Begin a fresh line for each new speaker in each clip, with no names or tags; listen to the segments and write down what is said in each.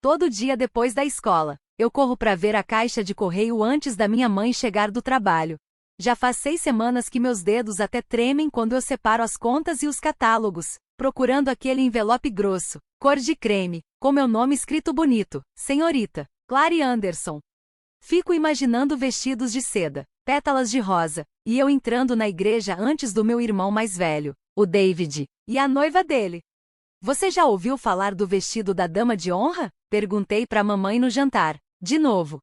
Todo dia depois da escola, eu corro para ver a caixa de correio antes da minha mãe chegar do trabalho. Já faz 6 semanas que meus dedos até tremem quando eu separo as contas e os catálogos, procurando aquele envelope grosso, cor de creme, com meu nome escrito bonito, Senhorita Clary Anderson. Fico imaginando vestidos de seda, pétalas de rosa, e eu entrando na igreja antes do meu irmão mais velho, o David, e a noiva dele. Você já ouviu falar do vestido da dama de honra? Perguntei para a mamãe no jantar, de novo.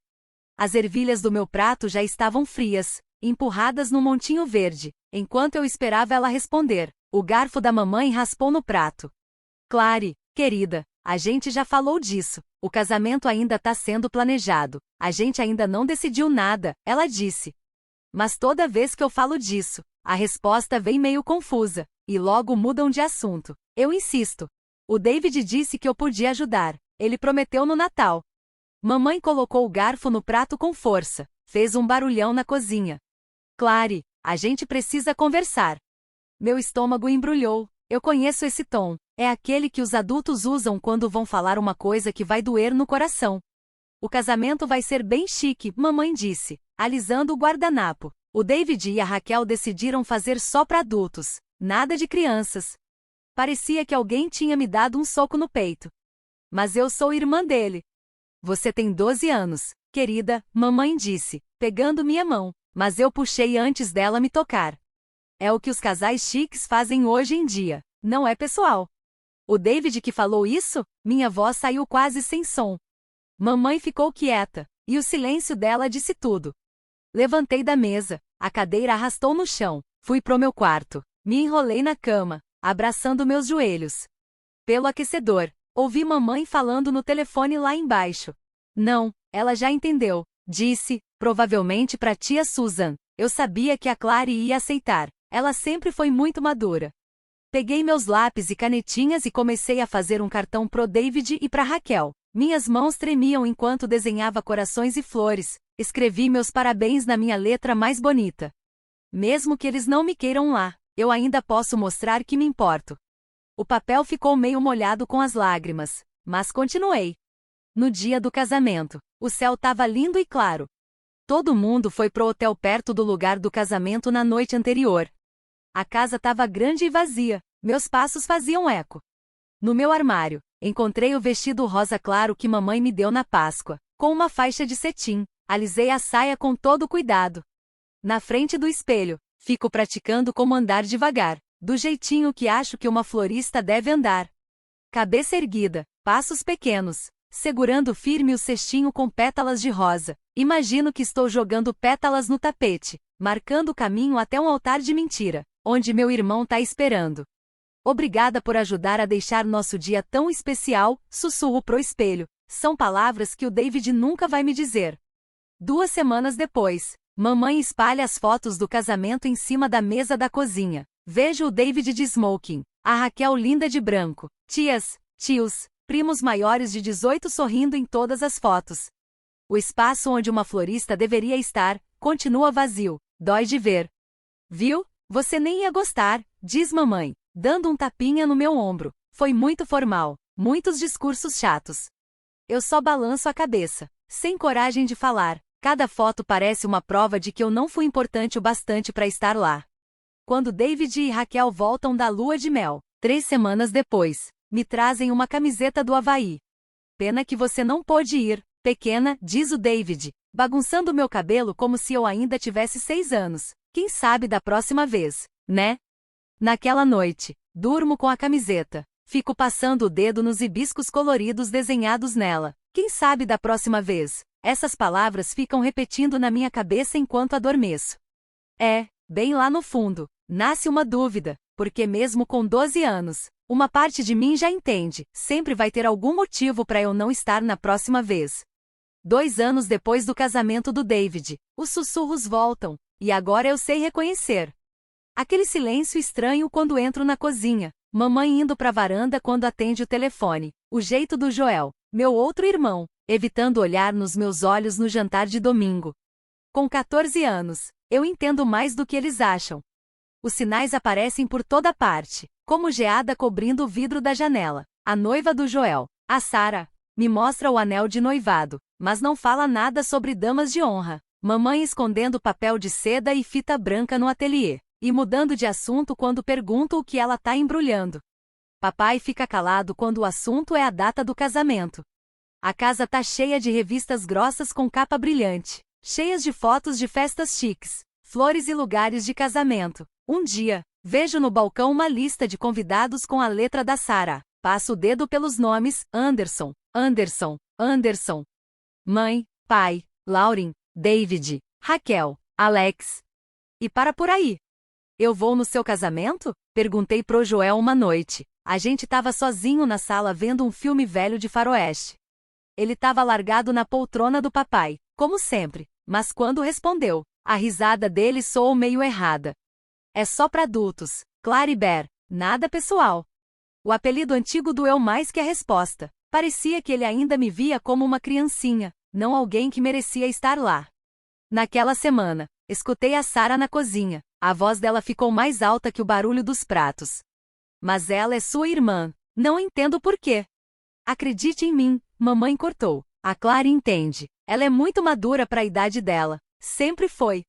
As ervilhas do meu prato já estavam frias, empurradas no montinho verde. Enquanto eu esperava ela responder, o garfo da mamãe raspou no prato. Clary, querida, a gente já falou disso. O casamento ainda está sendo planejado. A gente ainda não decidiu nada, ela disse. Mas toda vez que eu falo disso, a resposta vem meio confusa, e logo mudam de assunto. Eu insisto. O David disse que eu podia ajudar. Ele prometeu no Natal. Mamãe colocou o garfo no prato com força. Fez um barulhão na cozinha. Clary, a gente precisa conversar. Meu estômago embrulhou. Eu conheço esse tom. É aquele que os adultos usam quando vão falar uma coisa que vai doer no coração. O casamento vai ser bem chique, mamãe disse, alisando o guardanapo. O David e a Raquel decidiram fazer só para adultos, nada de crianças. Parecia que alguém tinha me dado um soco no peito. Mas eu sou irmã dele. Você tem 12 anos, querida, mamãe disse, pegando minha mão, mas eu puxei antes dela me tocar. É o que os casais chiques fazem hoje em dia, não é pessoal. O David que falou isso? Minha voz saiu quase sem som. Mamãe ficou quieta, e o silêncio dela disse tudo. Levantei da mesa, a cadeira arrastou no chão, fui pro meu quarto, me enrolei na cama, abraçando meus joelhos. Pelo aquecedor, ouvi mamãe falando no telefone lá embaixo. Não, ela já entendeu, disse, provavelmente pra tia Susan. Eu sabia que a Clary ia aceitar, ela sempre foi muito madura. Peguei meus lápis e canetinhas e comecei a fazer um cartão pro David e pra Raquel. Minhas mãos tremiam enquanto desenhava corações e flores. Escrevi meus parabéns na minha letra mais bonita. Mesmo que eles não me queiram lá, eu ainda posso mostrar que me importo. O papel ficou meio molhado com as lágrimas, mas continuei. No dia do casamento, o céu estava lindo e claro. Todo mundo foi pro hotel perto do lugar do casamento na noite anterior. A casa estava grande e vazia, meus passos faziam eco. No meu armário, encontrei o vestido rosa claro que mamãe me deu na Páscoa, com uma faixa de cetim. Alisei a saia com todo cuidado. Na frente do espelho, fico praticando como andar devagar, do jeitinho que acho que uma florista deve andar. Cabeça erguida, passos pequenos, segurando firme o cestinho com pétalas de rosa. Imagino que estou jogando pétalas no tapete, marcando o caminho até um altar de mentira, onde meu irmão tá esperando. Obrigada por ajudar a deixar nosso dia tão especial, sussurro pro espelho. São palavras que o David nunca vai me dizer. 2 semanas depois, mamãe espalha as fotos do casamento em cima da mesa da cozinha. Vejo o David de smoking, a Raquel linda de branco, tias, tios, primos maiores de 18 sorrindo em todas as fotos. O espaço onde uma florista deveria estar, continua vazio, dói de ver. Viu? Você nem ia gostar, diz mamãe, dando um tapinha no meu ombro. Foi muito formal, muitos discursos chatos. Eu só balanço a cabeça, sem coragem de falar. Cada foto parece uma prova de que eu não fui importante o bastante para estar lá. Quando David e Raquel voltam da lua de mel, 3 semanas depois, me trazem uma camiseta do Havaí. Pena que você não pôde ir, pequena, diz o David, bagunçando meu cabelo como se eu ainda tivesse 6 anos. Quem sabe da próxima vez, né? Naquela noite, durmo com a camiseta. Fico passando o dedo nos hibiscos coloridos desenhados nela. Quem sabe da próxima vez? Essas palavras ficam repetindo na minha cabeça enquanto adormeço. Bem lá no fundo, nasce uma dúvida, porque mesmo com 12 anos, uma parte de mim já entende, sempre vai ter algum motivo para eu não estar na próxima vez. 2 anos depois do casamento do David, os sussurros voltam, e agora eu sei reconhecer. Aquele silêncio estranho quando entro na cozinha, mamãe indo para a varanda quando atende o telefone, o jeito do Joel, meu outro irmão, evitando olhar nos meus olhos no jantar de domingo. Com 14 anos, eu entendo mais do que eles acham. Os sinais aparecem por toda parte, como geada cobrindo o vidro da janela. A noiva do Joel, a Sarah, Me mostra o anel de noivado, mas não fala nada sobre damas de honra. Mamãe escondendo papel de seda e fita branca no ateliê, e mudando de assunto quando pergunto o que ela tá embrulhando. Papai fica calado quando o assunto é a data do casamento. A casa tá cheia de revistas grossas com capa brilhante, cheias de fotos de festas chiques, flores e lugares de casamento. Um dia, vejo no balcão uma lista de convidados com a letra da Sara. Passo o dedo pelos nomes: Anderson, Anderson, Anderson. Mãe, pai, Lauren, David, Raquel, Alex. E para por aí. Eu vou no seu casamento? Perguntei pro Joel uma noite. A gente tava sozinho na sala vendo um filme velho de faroeste. Ele tava largado na poltrona do papai, como sempre, mas quando respondeu, a risada dele soou meio errada. É só pra adultos, Claribert, nada pessoal. O apelido antigo doeu mais que a resposta. Parecia que ele ainda me via como uma criancinha, não alguém que merecia estar lá. Naquela semana, escutei a Sara na cozinha. A voz dela ficou mais alta que o barulho dos pratos. Mas ela é sua irmã. Não entendo por quê. Acredite em mim, mamãe cortou. A Clara entende. Ela é muito madura para a idade dela. Sempre foi.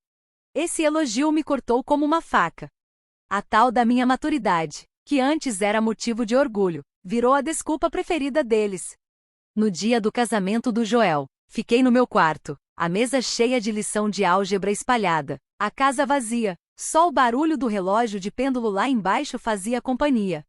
Esse elogio me cortou como uma faca. A tal da minha maturidade, que antes era motivo de orgulho, virou a desculpa preferida deles. No dia do casamento do Joel, fiquei no meu quarto, a mesa cheia de lição de álgebra espalhada, a casa vazia, só o barulho do relógio de pêndulo lá embaixo fazia companhia.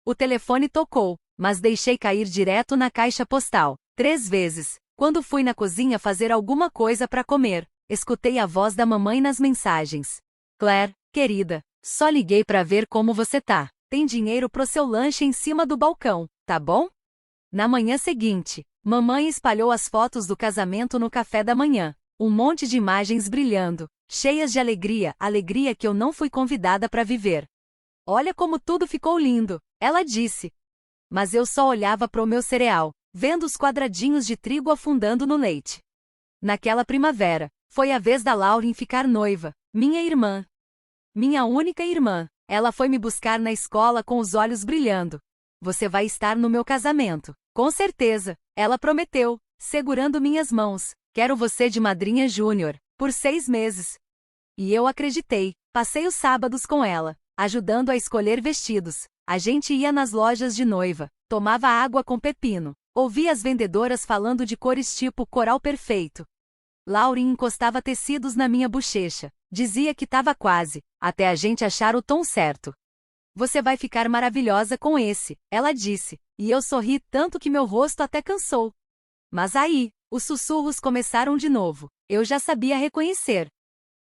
O telefone tocou, mas deixei cair direto na caixa postal. 3 vezes, quando fui na cozinha fazer alguma coisa para comer, escutei a voz da mamãe nas mensagens. Claire, querida, só liguei para ver como você tá. Tem dinheiro pro seu lanche em cima do balcão, tá bom? Na manhã seguinte, mamãe espalhou as fotos do casamento no café da manhã. Um monte de imagens brilhando, cheias de alegria, alegria que eu não fui convidada para viver. Olha como tudo ficou lindo, ela disse. Mas eu só olhava pro meu cereal, vendo os quadradinhos de trigo afundando no leite. Naquela primavera, foi a vez da Lauren ficar noiva, minha irmã. Minha única irmã. Ela foi me buscar na escola com os olhos brilhando. Você vai estar no meu casamento. Com certeza, ela prometeu, segurando minhas mãos. Quero você de madrinha júnior, por 6 meses. E eu acreditei. Passei os sábados com ela, ajudando a escolher vestidos. A gente ia nas lojas de noiva, tomava água com pepino, ouvia as vendedoras falando de cores tipo coral perfeito. Lauren encostava tecidos na minha bochecha. Dizia que tava quase, até a gente achar o tom certo. Você vai ficar maravilhosa com esse, ela disse, e eu sorri tanto que meu rosto até cansou. Mas aí, os sussurros começaram de novo. Eu já sabia reconhecer.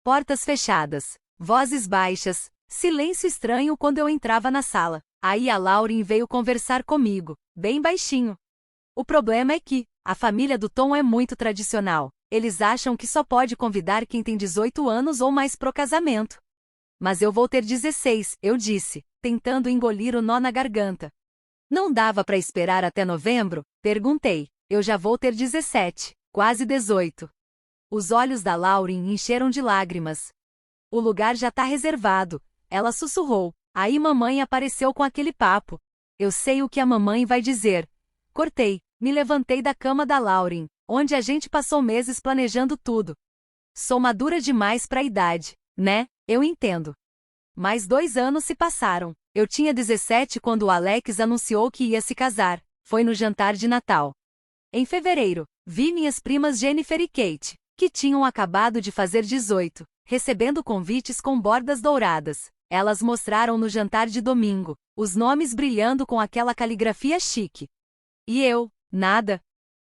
Portas fechadas, vozes baixas, silêncio estranho quando eu entrava na sala. Aí a Lauren veio conversar comigo, bem baixinho. O problema é que a família do Tom é muito tradicional. Eles acham que só pode convidar quem tem 18 anos ou mais pro casamento. Mas eu vou ter 16, eu disse, tentando engolir o nó na garganta. Não dava para esperar até novembro? Perguntei. Eu já vou ter 17, quase 18. Os olhos da Lauren encheram de lágrimas. O lugar já tá reservado, ela sussurrou. Aí mamãe apareceu com aquele papo. Eu sei o que a mamãe vai dizer. Cortei, me levantei da cama da Lauren, onde a gente passou meses planejando tudo. Sou madura demais para a idade, né? Eu entendo. Mais 2 anos se passaram. Eu tinha 17 quando o Alex anunciou que ia se casar. Foi no jantar de Natal. Em fevereiro, vi minhas primas Jennifer e Kate, que tinham acabado de fazer 18, recebendo convites com bordas douradas. Elas mostraram no jantar de domingo, os nomes brilhando com aquela caligrafia chique. E eu, nada.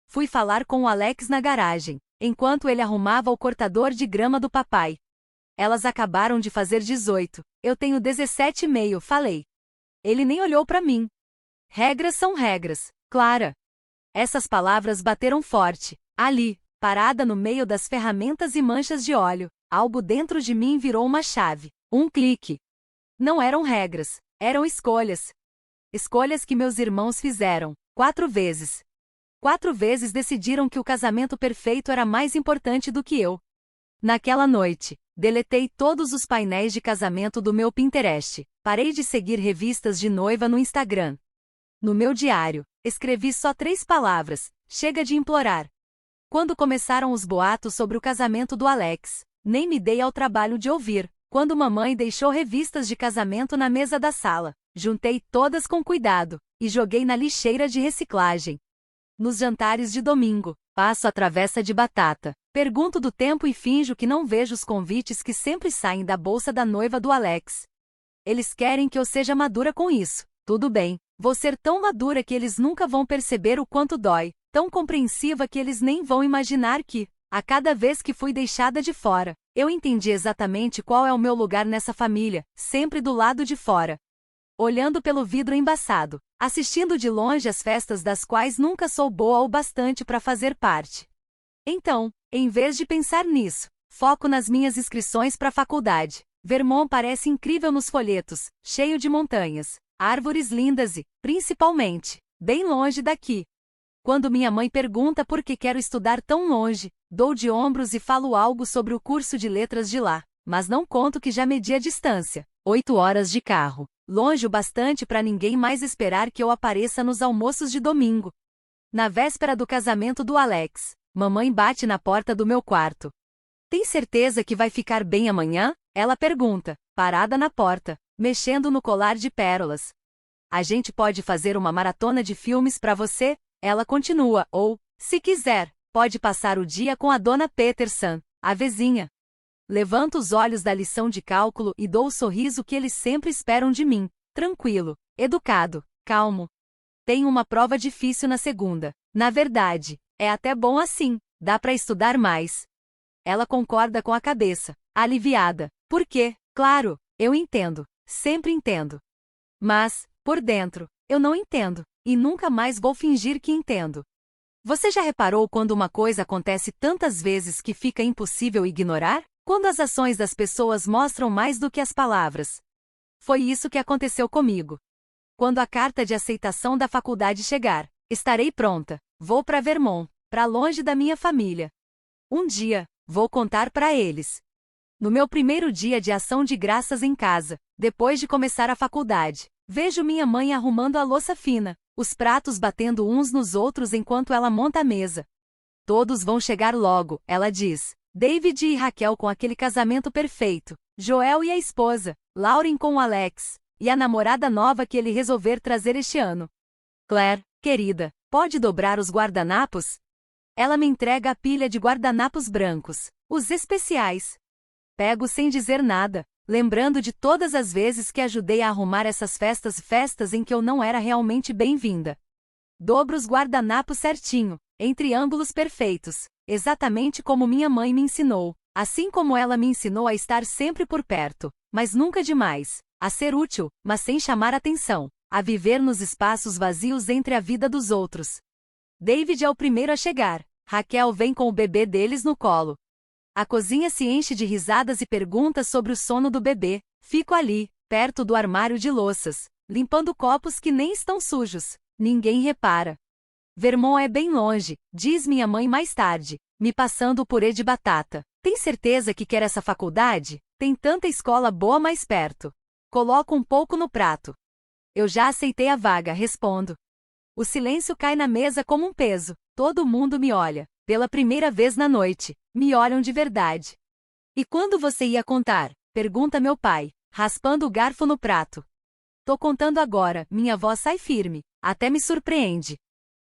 Fui falar com o Alex na garagem, enquanto ele arrumava o cortador de grama do papai. Elas acabaram de fazer 18, eu tenho 17,5, falei. Ele nem olhou para mim. Regras são regras, Clara. Essas palavras bateram forte. Ali, parada no meio das ferramentas e manchas de óleo, algo dentro de mim virou uma chave. Um clique. Não eram regras, eram escolhas. Escolhas que meus irmãos fizeram, 4 vezes. 4 vezes decidiram que o casamento perfeito era mais importante do que eu. Naquela noite, deletei todos os painéis de casamento do meu Pinterest. Parei de seguir revistas de noiva no Instagram. No meu diário, escrevi só 3 palavras: chega de implorar. Quando começaram os boatos sobre o casamento do Alex, nem me dei ao trabalho de ouvir. Quando mamãe deixou revistas de casamento na mesa da sala, juntei todas com cuidado e joguei na lixeira de reciclagem. Nos jantares de domingo, passo a travessa de batata. Pergunto do tempo e finjo que não vejo os convites que sempre saem da bolsa da noiva do Alex. Eles querem que eu seja madura com isso. Tudo bem, vou ser tão madura que eles nunca vão perceber o quanto dói, tão compreensiva que eles nem vão imaginar que, a cada vez que fui deixada de fora, eu entendi exatamente qual é o meu lugar nessa família, sempre do lado de fora. Olhando pelo vidro embaçado, assistindo de longe as festas das quais nunca sou boa o bastante para fazer parte. Então, em vez de pensar nisso, foco nas minhas inscrições para a faculdade. Vermont parece incrível nos folhetos, cheio de montanhas, árvores lindas e, principalmente, bem longe daqui. Quando minha mãe pergunta por que quero estudar tão longe, dou de ombros e falo algo sobre o curso de letras de lá, mas não conto que já medi a distância, 8 horas de carro, longe o bastante para ninguém mais esperar que eu apareça nos almoços de domingo. Na véspera do casamento do Alex, mamãe bate na porta do meu quarto. Tem certeza que vai ficar bem amanhã? Ela pergunta, parada na porta, mexendo no colar de pérolas. A gente pode fazer uma maratona de filmes para você? Ela continua, ou, se quiser, pode passar o dia com a dona Peterson, a vizinha. Levanto os olhos da lição de cálculo e dou o sorriso que eles sempre esperam de mim, tranquilo, educado, calmo. Tenho uma prova difícil na segunda. Na verdade, é até bom assim, dá para estudar mais. Ela concorda com a cabeça, aliviada, porque, claro, eu entendo, sempre entendo. Mas, por dentro, eu não entendo. E nunca mais vou fingir que entendo. Você já reparou quando uma coisa acontece tantas vezes que fica impossível ignorar? Quando as ações das pessoas mostram mais do que as palavras. Foi isso que aconteceu comigo. Quando a carta de aceitação da faculdade chegar, estarei pronta. Vou para Vermont, para longe da minha família. Um dia, vou contar para eles. No meu primeiro dia de ação de graças em casa, depois de começar a faculdade, vejo minha mãe arrumando a louça fina, os pratos batendo uns nos outros enquanto ela monta a mesa. Todos vão chegar logo, ela diz. David e Raquel com aquele casamento perfeito, Joel e a esposa, Lauren com o Alex, e a namorada nova que ele resolver trazer este ano. Claire, querida, pode dobrar os guardanapos? Ela me entrega a pilha de guardanapos brancos, os especiais. Pego sem dizer nada, lembrando de todas as vezes que ajudei a arrumar essas festas em que eu não era realmente bem-vinda. Dobro os guardanapos certinho, em triângulos perfeitos, exatamente como minha mãe me ensinou, assim como ela me ensinou a estar sempre por perto, mas nunca demais, a ser útil, mas sem chamar atenção, a viver nos espaços vazios entre a vida dos outros. David é o primeiro a chegar, Raquel vem com o bebê deles no colo. A cozinha se enche de risadas e perguntas sobre o sono do bebê. Fico ali, perto do armário de louças, limpando copos que nem estão sujos. Ninguém repara. Vermont é bem longe, diz minha mãe mais tarde, me passando o purê de batata. Tem certeza que quer essa faculdade? Tem tanta escola boa mais perto. Coloco um pouco no prato. Eu já aceitei a vaga, respondo. O silêncio cai na mesa como um peso. Todo mundo me olha. Pela primeira vez na noite, me olham de verdade. E quando você ia contar? Pergunta meu pai, raspando o garfo no prato. Tô contando agora, minha voz sai firme, até me surpreende.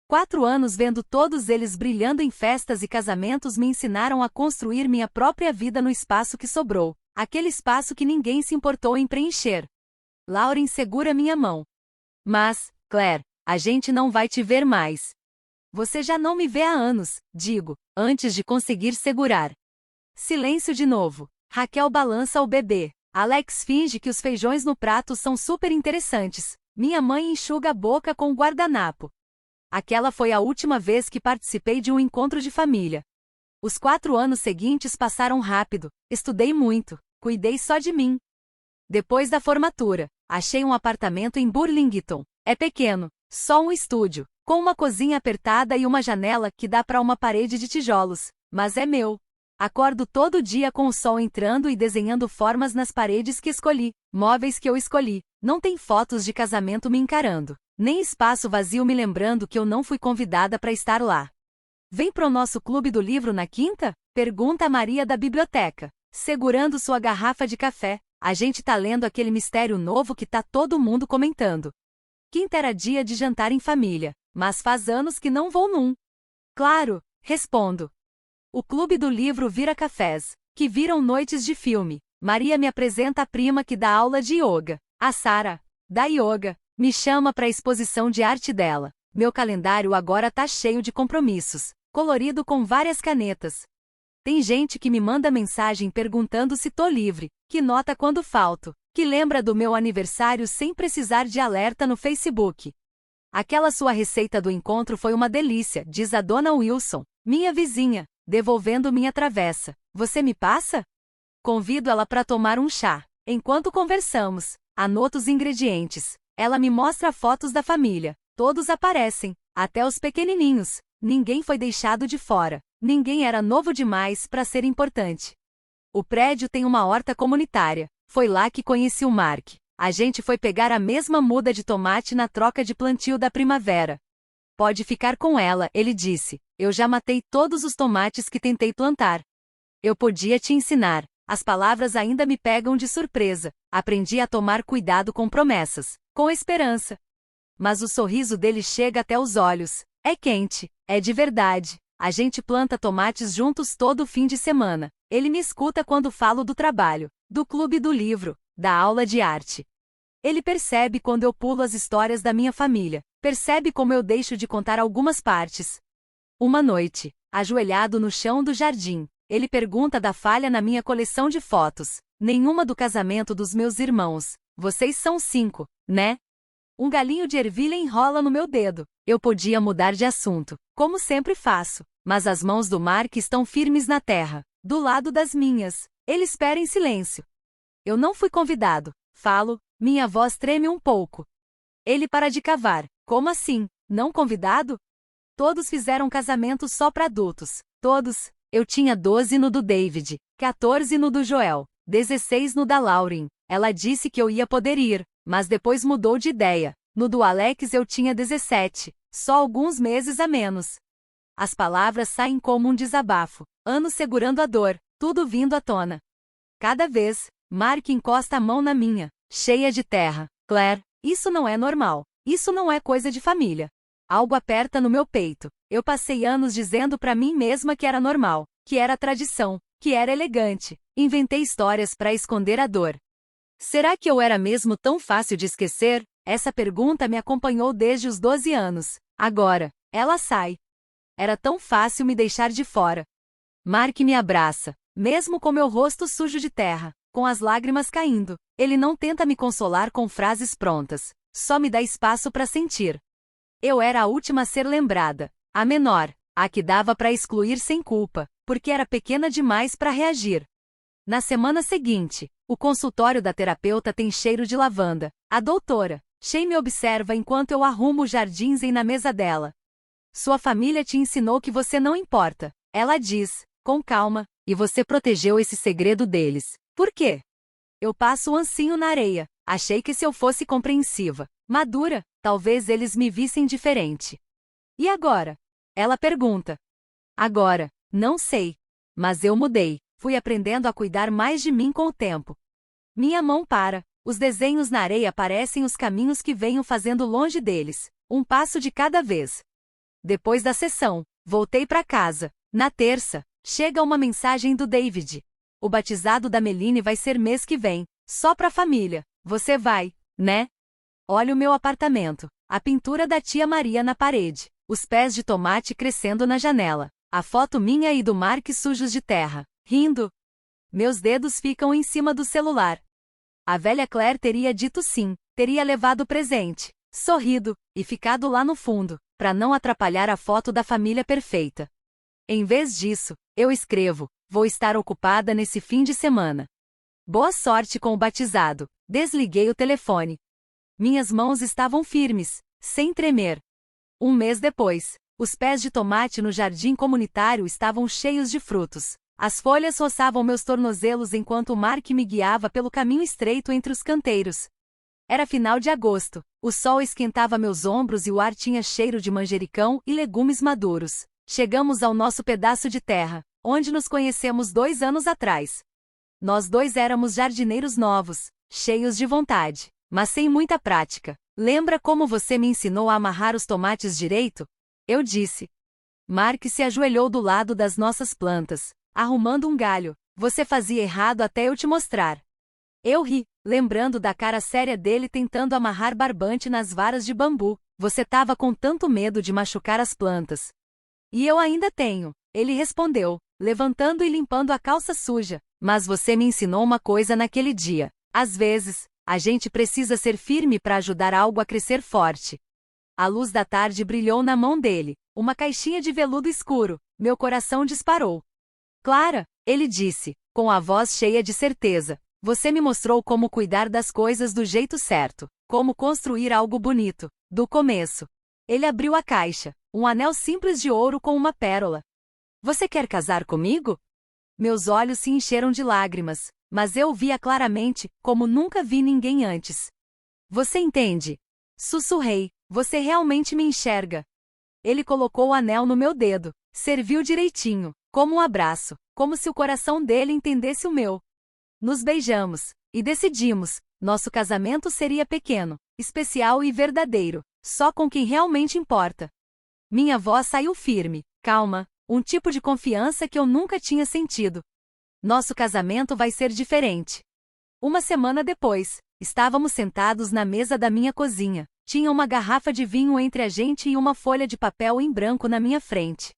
4 anos vendo todos eles brilhando em festas e casamentos me ensinaram a construir minha própria vida no espaço que sobrou, aquele espaço que ninguém se importou em preencher. Lauren segura minha mão. Mas, Claire, a gente não vai te ver mais. Você já não me vê há anos, digo, antes de conseguir segurar. Silêncio de novo. Raquel balança o bebê. Alex finge que os feijões no prato são super interessantes. Minha mãe enxuga a boca com o guardanapo. Aquela foi a última vez que participei de um encontro de família. Os 4 anos seguintes passaram rápido. Estudei muito. Cuidei só de mim. Depois da formatura, achei um apartamento em Burlington. É pequeno, só um estúdio, com uma cozinha apertada e uma janela que dá para uma parede de tijolos, mas é meu. Acordo todo dia com o sol entrando e desenhando formas nas paredes que escolhi, móveis que eu escolhi. Não tem fotos de casamento me encarando. Nem espaço vazio me lembrando que eu não fui convidada para estar lá. Vem pro nosso clube do livro na quinta? Pergunta a Maria da biblioteca, segurando sua garrafa de café. A gente tá lendo aquele mistério novo que tá todo mundo comentando. Quinta era dia de jantar em família, mas faz anos que não vou num. Claro, respondo. O clube do livro vira cafés, que viram noites de filme. Maria me apresenta a prima que dá aula de yoga. A Sara, da yoga, me chama para a exposição de arte dela. Meu calendário agora tá cheio de compromissos, colorido com várias canetas. Tem gente que me manda mensagem perguntando se tô livre, que nota quando falto, que lembra do meu aniversário sem precisar de alerta no Facebook. Aquela sua receita do encontro foi uma delícia, diz a dona Wilson, minha vizinha, devolvendo minha travessa. Você me passa? Convido ela para tomar um chá. Enquanto conversamos, anoto os ingredientes. Ela me mostra fotos da família. Todos aparecem, até os pequenininhos. Ninguém foi deixado de fora. Ninguém era novo demais para ser importante. O prédio tem uma horta comunitária. Foi lá que conheci o Mark. A gente foi pegar a mesma muda de tomate na troca de plantio da primavera. Pode ficar com ela, ele disse. Eu já matei todos os tomates que tentei plantar. Eu podia te ensinar. As palavras ainda me pegam de surpresa. Aprendi a tomar cuidado com promessas, com esperança. Mas o sorriso dele chega até os olhos. É quente, é de verdade. A gente planta tomates juntos todo fim de semana. Ele me escuta quando falo do trabalho, do clube do livro, da aula de arte. Ele percebe quando eu pulo as histórias da minha família. Percebe como eu deixo de contar algumas partes. Uma noite, ajoelhado no chão do jardim, ele pergunta da falha na minha coleção de fotos. Nenhuma do casamento dos meus irmãos. Vocês são 5, né? Um galinho de ervilha enrola no meu dedo. Eu podia mudar de assunto, como sempre faço, mas as mãos do Mark estão firmes na terra, do lado das minhas. Ele espera em silêncio. Eu não fui convidado. Falo, minha voz treme um pouco. Ele para de cavar. Como assim? Não convidado? Todos fizeram casamento só para adultos. Todos. Eu tinha 12 no do David, 14 no do Joel, 16 no da Lauren. Ela disse que eu ia poder ir, mas depois mudou de ideia. No do Alex eu tinha 17, só alguns meses a menos. As palavras saem como um desabafo, anos segurando a dor, tudo vindo à tona. Cada vez, Mark encosta a mão na minha, cheia de terra. Claire, isso não é normal. Isso não é coisa de família. Algo aperta no meu peito. Eu passei anos dizendo para mim mesma que era normal, que era tradição, que era elegante. Inventei histórias para esconder a dor. Será que eu era mesmo tão fácil de esquecer? Essa pergunta me acompanhou desde os 12 anos. Agora, ela sai. Era tão fácil me deixar de fora. Mark me abraça, mesmo com meu rosto sujo de terra, com as lágrimas caindo. Ele não tenta me consolar com frases prontas, só me dá espaço para sentir. Eu era a última a ser lembrada, a menor, a que dava para excluir sem culpa, porque era pequena demais para reagir. Na semana seguinte, o consultório da terapeuta tem cheiro de lavanda. A doutora Shea me observa enquanto eu arrumo os jardins na mesa dela. Sua família te ensinou que você não importa, ela diz, com calma, e você protegeu esse segredo deles. Por quê? Eu passo o ancinho na areia. Achei que se eu fosse compreensiva, madura, talvez eles me vissem diferente. E agora? Ela pergunta. Agora, não sei. Mas eu mudei. Fui aprendendo a cuidar mais de mim com o tempo. Minha mão para. Os desenhos na areia parecem os caminhos que venho fazendo longe deles. Um passo de cada vez. Depois da sessão, voltei para casa. Na terça, chega uma mensagem do David. O batizado da Meline vai ser mês que vem. Só pra família. Você vai, né? Olha o meu apartamento. A pintura da tia Maria na parede. Os pés de tomate crescendo na janela. A foto minha e do Mark sujos de terra. Rindo. Meus dedos ficam em cima do celular. A velha Claire teria dito sim. Teria levado o presente. Sorrido. E ficado lá no fundo. Pra não atrapalhar a foto da família perfeita. Em vez disso, eu escrevo. Vou estar ocupada nesse fim de semana. Boa sorte com o batizado. Desliguei o telefone. Minhas mãos estavam firmes, sem tremer. Um mês depois, os pés de tomate no jardim comunitário estavam cheios de frutos. As folhas roçavam meus tornozelos enquanto o Mark me guiava pelo caminho estreito entre os canteiros. Era final de agosto. O sol esquentava meus ombros e o ar tinha cheiro de manjericão e legumes maduros. Chegamos ao nosso pedaço de terra, onde nos conhecemos 2 anos atrás. Nós dois éramos jardineiros novos, cheios de vontade, mas sem muita prática. Lembra como você me ensinou a amarrar os tomates direito? Eu disse. Mark se ajoelhou do lado das nossas plantas, arrumando um galho. Você fazia errado até eu te mostrar. Eu ri, lembrando da cara séria dele tentando amarrar barbante nas varas de bambu. Você tava com tanto medo de machucar as plantas. E eu ainda tenho, ele respondeu, levantando e limpando a calça suja. Mas você me ensinou uma coisa naquele dia. Às vezes, a gente precisa ser firme para ajudar algo a crescer forte. A luz da tarde brilhou na mão dele, uma caixinha de veludo escuro. Meu coração disparou. Clara, ele disse, com a voz cheia de certeza. Você me mostrou como cuidar das coisas do jeito certo, como construir algo bonito, do começo. Ele abriu a caixa, um anel simples de ouro com uma pérola. Você quer casar comigo? Meus olhos se encheram de lágrimas, mas eu o via claramente, como nunca vi ninguém antes. Você entende? Sussurrei, você realmente me enxerga. Ele colocou o anel no meu dedo, serviu direitinho, como um abraço, como se o coração dele entendesse o meu. Nos beijamos, e decidimos, nosso casamento seria pequeno, especial e verdadeiro, só com quem realmente importa. Minha voz saiu firme, calma, um tipo de confiança que eu nunca tinha sentido. Nosso casamento vai ser diferente. Uma semana depois, estávamos sentados na mesa da minha cozinha. Tinha uma garrafa de vinho entre a gente e uma folha de papel em branco na minha frente.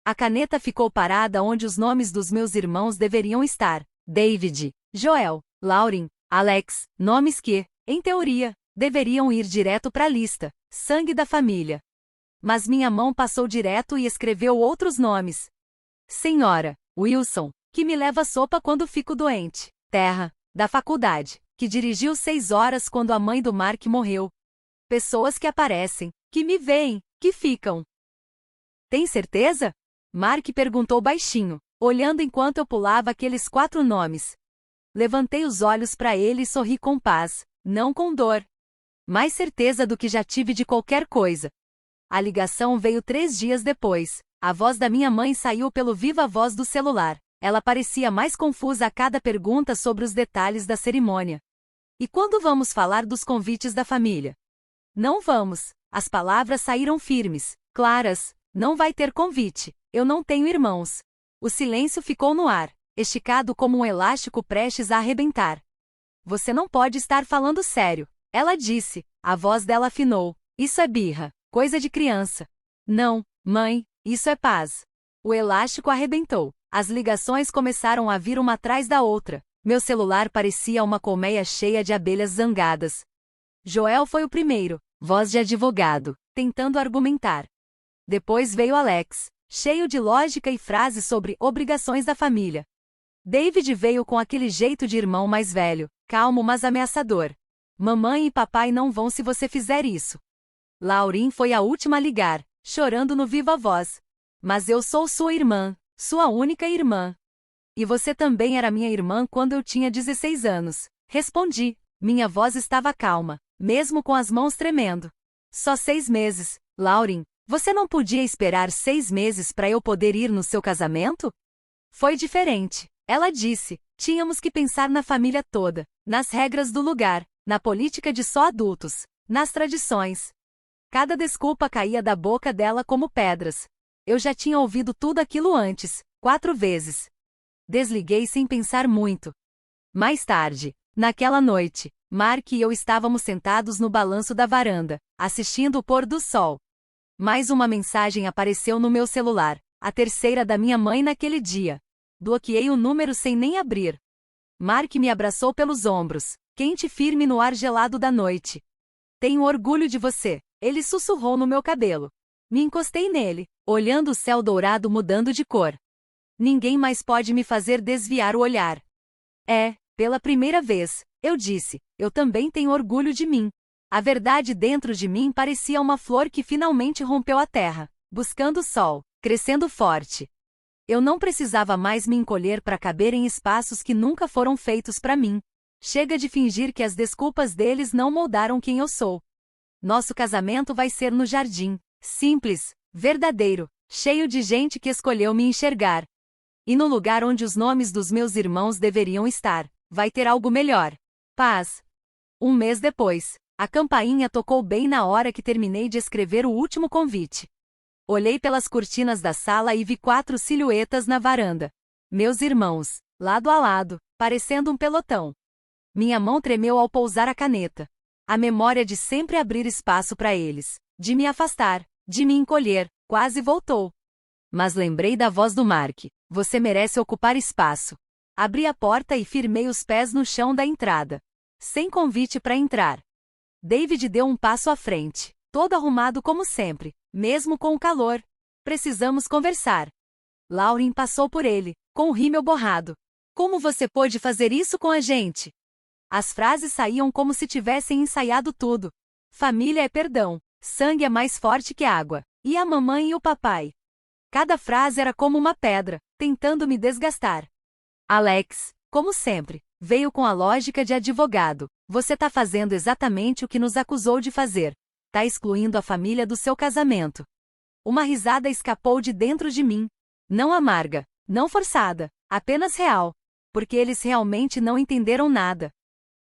A caneta ficou parada onde os nomes dos meus irmãos deveriam estar. David, Joel, Lauren, Alex, nomes que, em teoria, deveriam ir direto para a lista, sangue da família. Mas minha mão passou direto e escreveu outros nomes. Senhora, Wilson, que me leva sopa quando fico doente. Terra, da faculdade, que dirigiu 6 horas quando a mãe do Mark morreu. Pessoas que aparecem, que me veem, que ficam. Tem certeza? Mark perguntou baixinho, olhando enquanto eu pulava aqueles 4 nomes. Levantei os olhos para ele e sorri com paz, não com dor. Mais certeza do que já tive de qualquer coisa. A ligação veio 3 dias depois. A voz da minha mãe saiu pelo viva-voz do celular. Ela parecia mais confusa a cada pergunta sobre os detalhes da cerimônia. E quando vamos falar dos convites da família? Não vamos. As palavras saíram firmes, claras. Não vai ter convite. Eu não tenho irmãos. O silêncio ficou no ar, esticado como um elástico prestes a arrebentar. Você não pode estar falando sério, ela disse. A voz dela afinou. Isso é birra, coisa de criança. Não, mãe, isso é paz. O elástico arrebentou. As ligações começaram a vir uma atrás da outra. Meu celular parecia uma colmeia cheia de abelhas zangadas. Joel foi o primeiro, voz de advogado, tentando argumentar. Depois veio Alex, cheio de lógica e frases sobre obrigações da família. David veio com aquele jeito de irmão mais velho, calmo mas ameaçador. Mamãe e papai não vão se você fizer isso. Lauren foi a última a ligar, chorando no viva voz. Mas eu sou sua irmã, sua única irmã. E você também era minha irmã quando eu tinha 16 anos. Respondi. Minha voz estava calma, mesmo com as mãos tremendo. Só 6 meses, Lauren. Você não podia esperar 6 meses para eu poder ir no seu casamento? Foi diferente, ela disse. Tínhamos que pensar na família toda, nas regras do lugar, na política de só adultos, nas tradições. Cada desculpa caía da boca dela como pedras. Eu já tinha ouvido tudo aquilo antes, 4 vezes. Desliguei sem pensar muito. Mais tarde, naquela noite, Mark e eu estávamos sentados no balanço da varanda, assistindo o pôr do sol. Mais uma mensagem apareceu no meu celular, a terceira da minha mãe naquele dia. Bloqueei o número sem nem abrir. Mark me abraçou pelos ombros, quente e firme no ar gelado da noite. Tenho orgulho de você, ele sussurrou no meu cabelo. Me encostei nele, olhando o céu dourado mudando de cor. Ninguém mais pode me fazer desviar o olhar. Pela primeira vez, eu disse, eu também tenho orgulho de mim. A verdade dentro de mim parecia uma flor que finalmente rompeu a terra, buscando o sol, crescendo forte. Eu não precisava mais me encolher para caber em espaços que nunca foram feitos para mim. Chega de fingir que as desculpas deles não moldaram quem eu sou. Nosso casamento vai ser no jardim, simples, verdadeiro, cheio de gente que escolheu me enxergar. E no lugar onde os nomes dos meus irmãos deveriam estar, vai ter algo melhor. Paz. Um mês depois, a campainha tocou bem na hora que terminei de escrever o último convite. Olhei pelas cortinas da sala e vi 4 silhuetas na varanda. Meus irmãos, lado a lado, parecendo um pelotão. Minha mão tremeu ao pousar a caneta. A memória de sempre abrir espaço para eles, de me afastar, de me encolher, quase voltou. Mas lembrei da voz do Mark. Você merece ocupar espaço. Abri a porta e firmei os pés no chão da entrada. Sem convite para entrar. David deu um passo à frente, todo arrumado como sempre, mesmo com o calor. Precisamos conversar. Lauren passou por ele, com o rímel borrado. Como você pôde fazer isso com a gente? As frases saíam como se tivessem ensaiado tudo. Família é perdão, sangue é mais forte que água, e a mamãe e o papai. Cada frase era como uma pedra, tentando me desgastar. Alex, como sempre, veio com a lógica de advogado. Você tá fazendo exatamente o que nos acusou de fazer. Tá excluindo a família do seu casamento. Uma risada escapou de dentro de mim. Não amarga, não forçada, apenas real. Porque eles realmente não entenderam nada.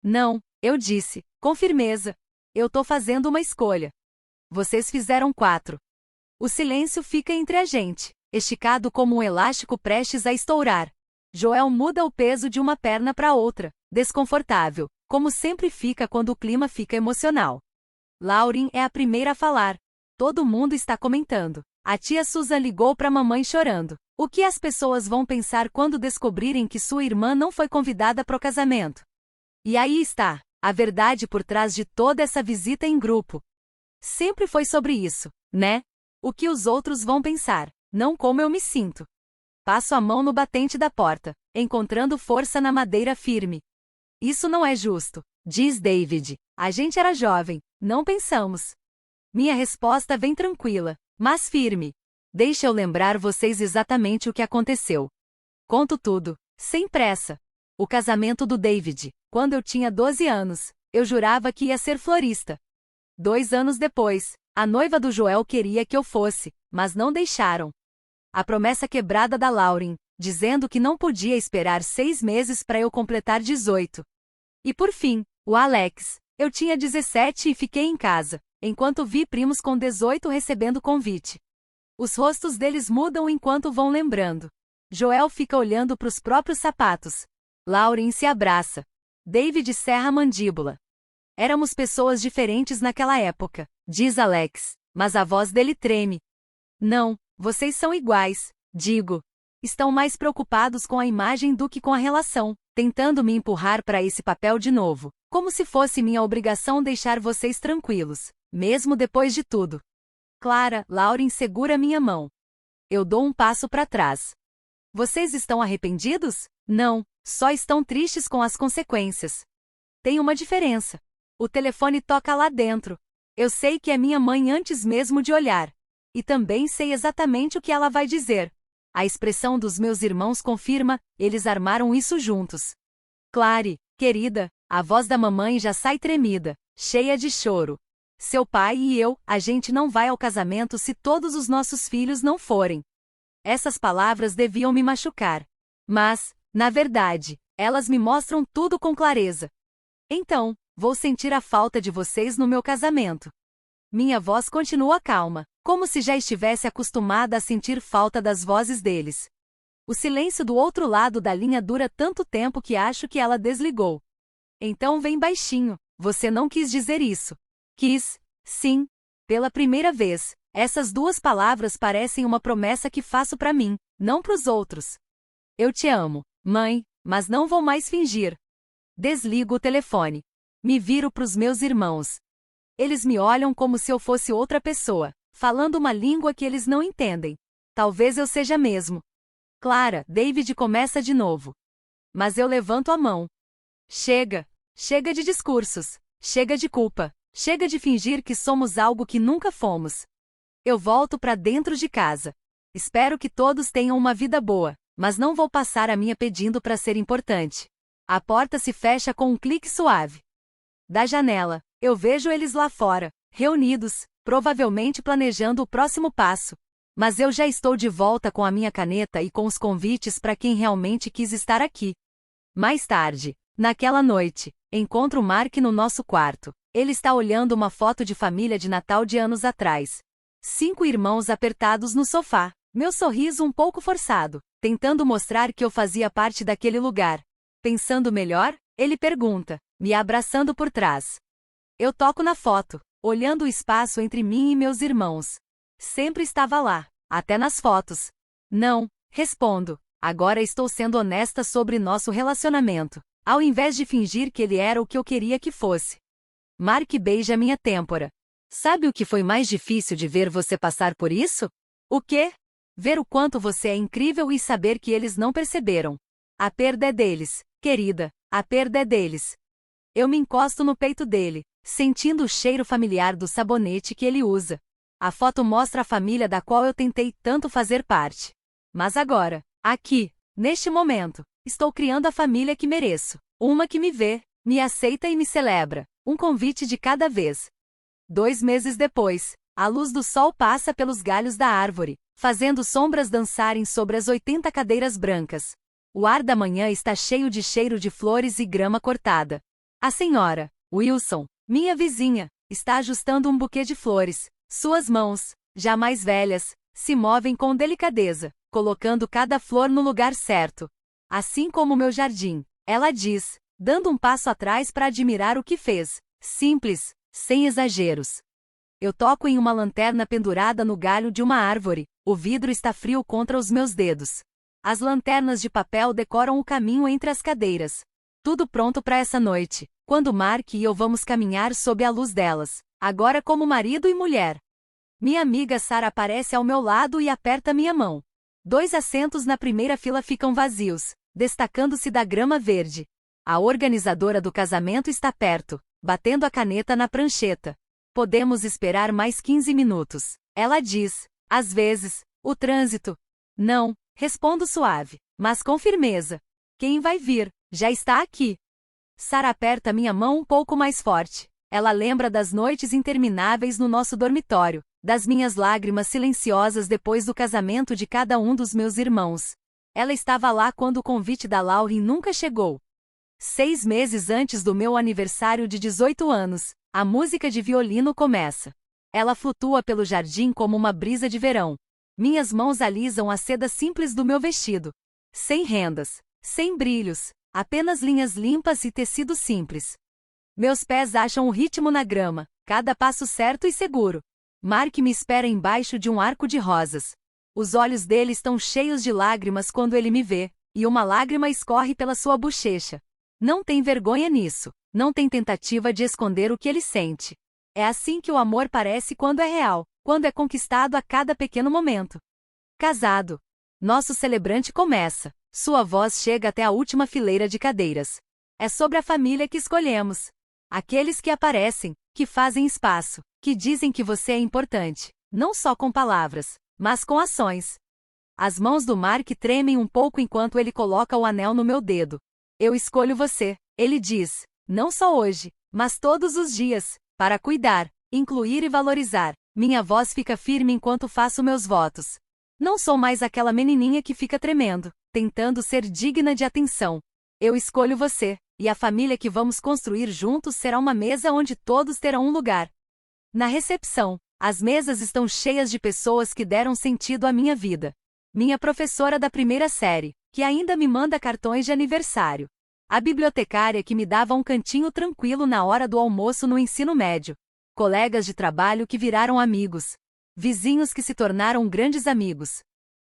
Não, eu disse, com firmeza. Eu tô fazendo uma escolha. Vocês fizeram 4. O silêncio fica entre a gente, esticado como um elástico prestes a estourar. Joel muda o peso de uma perna para outra, desconfortável, como sempre fica quando o clima fica emocional. Lauren é a primeira a falar. Todo mundo está comentando. A tia Susan ligou para a mamãe chorando. O que as pessoas vão pensar quando descobrirem que sua irmã não foi convidada para o casamento? E aí está, a verdade por trás de toda essa visita em grupo. Sempre foi sobre isso, né? O que os outros vão pensar, não como eu me sinto. Passo a mão no batente da porta, encontrando força na madeira firme. Isso não é justo, diz David. A gente era jovem, não pensamos. Minha resposta vem tranquila, mas firme. Deixa eu lembrar vocês exatamente o que aconteceu. Conto tudo, sem pressa. O casamento do David, quando eu tinha 12 anos, eu jurava que ia ser florista. 2 anos depois, a noiva do Joel queria que eu fosse, mas não deixaram. A promessa quebrada da Lauren, dizendo que não podia esperar 6 meses para eu completar 18. E por fim, o Alex. Eu tinha 17 e fiquei em casa, enquanto vi primos com 18 recebendo convite. Os rostos deles mudam enquanto vão lembrando. Joel fica olhando para os próprios sapatos. Lauren se abraça. David cerra a mandíbula. Éramos pessoas diferentes naquela época, diz Alex, mas a voz dele treme. Não, vocês são iguais, digo. Estão mais preocupados com a imagem do que com a relação, tentando me empurrar para esse papel de novo, como se fosse minha obrigação deixar vocês tranquilos, mesmo depois de tudo. Clara, Lauren segura minha mão. Eu dou um passo para trás. Vocês estão arrependidos? Não, só estão tristes com as consequências. Tem uma diferença. O telefone toca lá dentro. Eu sei que é minha mãe antes mesmo de olhar. E também sei exatamente o que ela vai dizer. A expressão dos meus irmãos confirma, eles armaram isso juntos. Clary, querida, a voz da mamãe já sai tremida, cheia de choro. Seu pai e eu, a gente não vai ao casamento se todos os nossos filhos não forem. Essas palavras deviam me machucar. Mas, na verdade, elas me mostram tudo com clareza. Então, vou sentir a falta de vocês no meu casamento. Minha voz continua calma, como se já estivesse acostumada a sentir falta das vozes deles. O silêncio do outro lado da linha dura tanto tempo que acho que ela desligou. Então vem baixinho, você não quis dizer isso. Quis, sim. Pela primeira vez, essas 2 palavras parecem uma promessa que faço para mim, não pros outros. Eu te amo, mãe, mas não vou mais fingir. Desligo o telefone. Me viro pros meus irmãos. Eles me olham como se eu fosse outra pessoa, falando uma língua que eles não entendem. Talvez eu seja mesmo. Clara, David começa de novo. Mas eu levanto a mão. Chega. Chega de discursos. Chega de culpa. Chega de fingir que somos algo que nunca fomos. Eu volto para dentro de casa. Espero que todos tenham uma vida boa, mas não vou passar a minha pedindo para ser importante. A porta se fecha com um clique suave. Da janela, eu vejo eles lá fora, reunidos, provavelmente planejando o próximo passo. Mas eu já estou de volta com a minha caneta e com os convites para quem realmente quis estar aqui. Mais tarde, naquela noite, encontro Mark no nosso quarto. Ele está olhando uma foto de família de Natal de anos atrás. 5 irmãos apertados no sofá. Meu sorriso um pouco forçado, tentando mostrar que eu fazia parte daquele lugar. Pensando melhor, ele pergunta, me abraçando por trás. Eu toco na foto, olhando o espaço entre mim e meus irmãos. Sempre estava lá, até nas fotos. Não, respondo. Agora estou sendo honesta sobre nosso relacionamento, ao invés de fingir que ele era o que eu queria que fosse. Mark beija minha têmpora. Sabe o que foi mais difícil de ver você passar por isso? O quê? Ver o quanto você é incrível e saber que eles não perceberam. A perda é deles, querida, a perda é deles. Eu me encosto no peito dele, sentindo o cheiro familiar do sabonete que ele usa. A foto mostra a família da qual eu tentei tanto fazer parte. Mas agora, aqui, neste momento, estou criando a família que mereço. Uma que me vê, me aceita e me celebra. Um convite de cada vez. 2 meses depois, a luz do sol passa pelos galhos da árvore, fazendo sombras dançarem sobre as 80 cadeiras brancas. O ar da manhã está cheio de cheiro de flores e grama cortada. A senhora, Wilson, minha vizinha, está ajustando um buquê de flores. Suas mãos, já mais velhas, se movem com delicadeza, colocando cada flor no lugar certo. Assim como o meu jardim, ela diz, dando um passo atrás para admirar o que fez. Simples, sem exageros. Eu toco em uma lanterna pendurada no galho de uma árvore. O vidro está frio contra os meus dedos. As lanternas de papel decoram o caminho entre as cadeiras. Tudo pronto para essa noite, quando Mark e eu vamos caminhar sob a luz delas, agora como marido e mulher. Minha amiga Sarah aparece ao meu lado e aperta minha mão. 2 assentos na primeira fila ficam vazios, destacando-se da grama verde. A organizadora do casamento está perto, batendo a caneta na prancheta. Podemos esperar mais 15 minutos. Ela diz, às vezes, o trânsito. Não, respondo suave, mas com firmeza. Quem vai vir, já está aqui. Sarah aperta minha mão um pouco mais forte. Ela lembra das noites intermináveis no nosso dormitório, das minhas lágrimas silenciosas depois do casamento de cada um dos meus irmãos. Ela estava lá quando o convite da Lauren nunca chegou. 6 meses antes do meu aniversário de 18 anos, a música de violino começa. Ela flutua pelo jardim como uma brisa de verão. Minhas mãos alisam a seda simples do meu vestido. Sem rendas, sem brilhos, apenas linhas limpas e tecido simples. Meus pés acham o ritmo na grama, cada passo certo e seguro. Mark me espera embaixo de um arco de rosas. Os olhos dele estão cheios de lágrimas quando ele me vê, e uma lágrima escorre pela sua bochecha. Não tem vergonha nisso, não tem tentativa de esconder o que ele sente. É assim que o amor parece quando é real, quando é conquistado a cada pequeno momento. Casado. Nosso celebrante começa. Sua voz chega até a última fileira de cadeiras. É sobre a família que escolhemos. Aqueles que aparecem, que fazem espaço, que dizem que você é importante, não só com palavras, mas com ações. As mãos do Mark tremem um pouco enquanto ele coloca o anel no meu dedo. Eu escolho você, ele diz, não só hoje, mas todos os dias, para cuidar, incluir e valorizar. Minha voz fica firme enquanto faço meus votos. Não sou mais aquela menininha que fica tremendo, tentando ser digna de atenção. Eu escolho você, e a família que vamos construir juntos será uma mesa onde todos terão um lugar. Na recepção, as mesas estão cheias de pessoas que deram sentido à minha vida. Minha professora da primeira série, que ainda me manda cartões de aniversário. A bibliotecária que me dava um cantinho tranquilo na hora do almoço no ensino médio. Colegas de trabalho que viraram amigos. Vizinhos que se tornaram grandes amigos.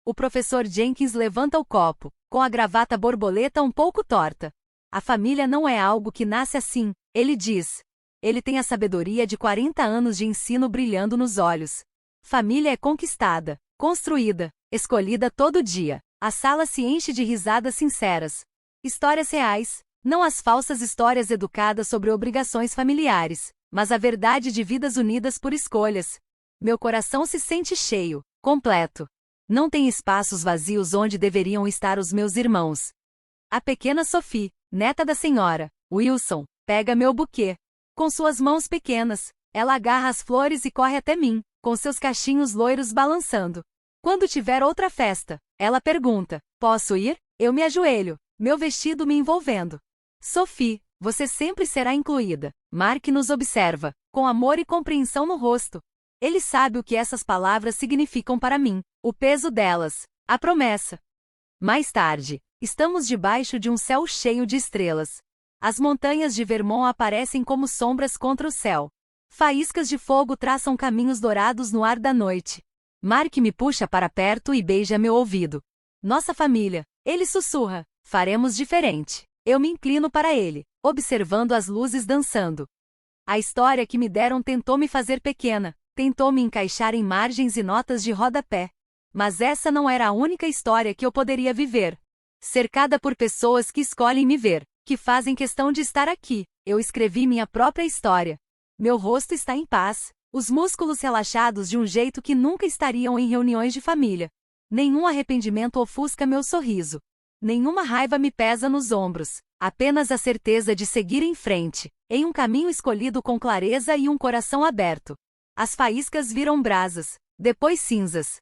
O professor Jenkins levanta o copo, com a gravata borboleta um pouco torta. A família não é algo que nasce assim, ele diz. Ele tem a sabedoria de 40 anos de ensino brilhando nos olhos. Família é conquistada, construída, escolhida todo dia. A sala se enche de risadas sinceras. Histórias reais, não as falsas histórias educadas sobre obrigações familiares, mas a verdade de vidas unidas por escolhas. Meu coração se sente cheio, completo. Não tem espaços vazios onde deveriam estar os meus irmãos. A pequena Sophie, Neta da senhora, Wilson, pega meu buquê. Com suas mãos pequenas, ela agarra as flores e corre até mim, com seus cachinhos loiros balançando. Quando tiver outra festa, ela pergunta: posso ir? Eu me ajoelho, meu vestido me envolvendo. Sophie, você sempre será incluída. Mark nos observa, com amor e compreensão no rosto. Ele sabe o que essas palavras significam para mim, o peso delas, a promessa. Mais tarde, estamos debaixo de um céu cheio de estrelas. As montanhas de Vermont aparecem como sombras contra o céu. Faíscas de fogo traçam caminhos dourados no ar da noite. Mark me puxa para perto e beija meu ouvido. Nossa família, ele sussurra, faremos diferente. Eu me inclino para ele, observando as luzes dançando. A história que me deram tentou me fazer pequena, tentou me encaixar em margens e notas de rodapé. Mas essa não era a única história que eu poderia viver. Cercada por pessoas que escolhem me ver, que fazem questão de estar aqui, eu escrevi minha própria história. Meu rosto está em paz, os músculos relaxados de um jeito que nunca estariam em reuniões de família. Nenhum arrependimento ofusca meu sorriso. Nenhuma raiva me pesa nos ombros, apenas a certeza de seguir em frente, em um caminho escolhido com clareza e um coração aberto. As faíscas viram brasas, depois cinzas,